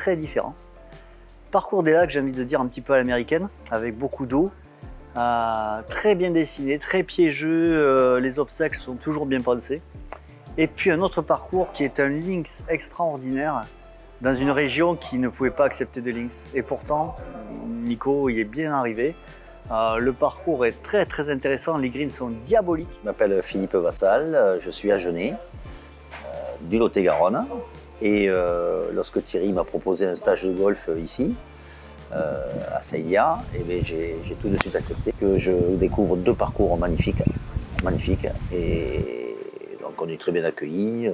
très différent. Parcours des lacs, j'ai envie de dire un petit peu à l'américaine, avec beaucoup d'eau, très bien dessiné, très piégeux, les obstacles sont toujours bien pensés. Et puis un autre parcours qui est un lynx extraordinaire dans une région qui ne pouvait pas accepter de lynx. Et pourtant, Nico y est bien arrivé. Le parcours est très très intéressant, les greens sont diaboliques. Je m'appelle Philippe Vassal, je suis agenais du Lot-et-Garonne. Et lorsque Thierry m'a proposé un stage de golf ici, à Saïdia, j'ai tout de suite accepté que je découvre deux parcours magnifiques. Et donc on est très bien accueillis,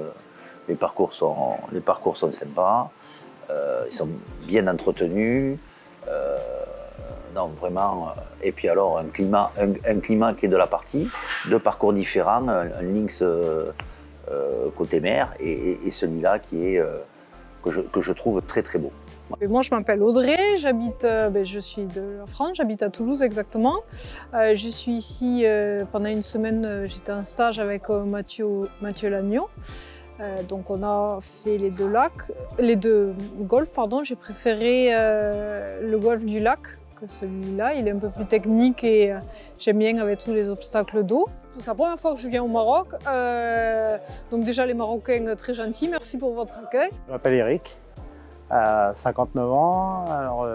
les parcours sont sympas, ils sont bien entretenus. Non, vraiment. Et puis alors, un climat qui est de la partie, deux parcours différents, un lynx côté mer et celui-là qui est, que je trouve très très beau. Et moi, je m'appelle Audrey, je suis de la France, j'habite à Toulouse exactement. Je suis ici pendant une semaine, j'étais en stage avec Mathieu Lagnon. Donc on a fait les deux golfs, pardon. J'ai préféré le golf du lac que celui-là. Il est un peu plus technique et j'aime bien avec tous les obstacles d'eau. C'est la première fois que je viens au Maroc. Donc déjà les Marocains très gentils, merci pour votre accueil. Je m'appelle Eric, à 59 ans. Alors,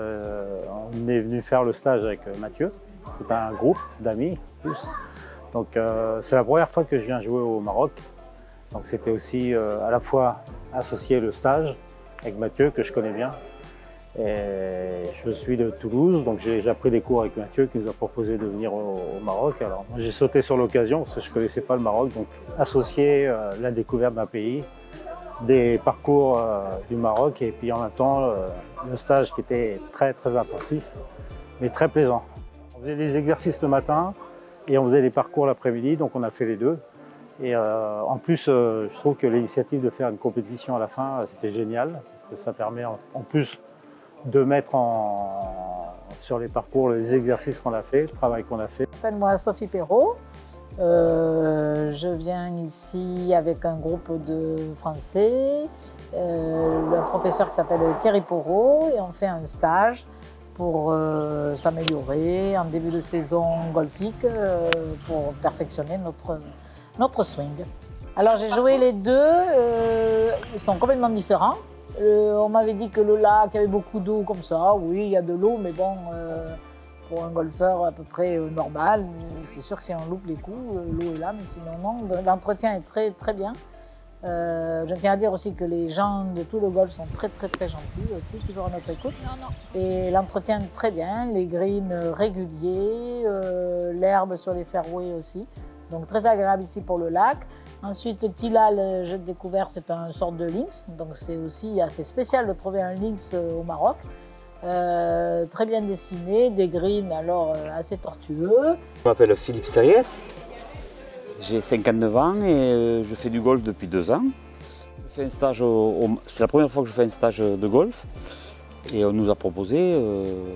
on est venu faire le stage avec Mathieu. C'est un groupe d'amis plus. Donc c'est la première fois que je viens jouer au Maroc. Donc c'était aussi à la fois associer le stage avec Mathieu que je connais bien. Et je suis de Toulouse, donc j'ai pris des cours avec Mathieu qui nous a proposé de venir au Maroc. Alors moi j'ai sauté sur l'occasion parce que je ne connaissais pas le Maroc, donc associer la découverte d'un pays, des parcours du Maroc et puis en même temps le stage qui était très très intensif mais très plaisant. On faisait des exercices le matin et on faisait des parcours l'après-midi, donc on a fait les deux. Et en plus, je trouve que l'initiative de faire une compétition à la fin, c'était génial, parce que ça permet en plus de mettre sur les parcours les exercices qu'on a fait, le travail qu'on a fait. Je m'appelle moi Sophie Perrault. Je viens ici avec un groupe de Français, le professeur qui s'appelle Thierry Porot, et on fait un stage pour s'améliorer en début de saison golfique, pour perfectionner notre swing. Alors j'ai joué les deux, ils sont complètement différents. On m'avait dit que le lac avait beaucoup d'eau comme ça, oui il y a de l'eau mais bon, pour un golfeur à peu près normal, c'est sûr que si on loupe les coups, l'eau est là, mais sinon non, l'entretien est très très bien. Je tiens à dire aussi que les gens de tout le golf sont très très très gentils aussi, toujours à notre écoute. Et l'entretien très bien, les greens réguliers, l'herbe sur les fairways aussi. Donc très agréable ici pour le lac. Ensuite, Tilal, j'ai découvert, c'est une sorte de lynx. Donc c'est aussi assez spécial de trouver un lynx au Maroc. Très bien dessiné, des greens alors assez tortueux. Je m'appelle Philippe Sayès, j'ai 59 ans et je fais du golf depuis 2 ans. Je fais un stage c'est la première fois que je fais un stage de golf et on nous a proposé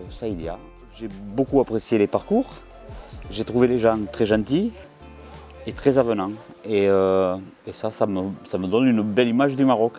Saïdia. J'ai beaucoup apprécié les parcours, j'ai trouvé les gens très gentils et très avenants. Et ça me donne une belle image du Maroc.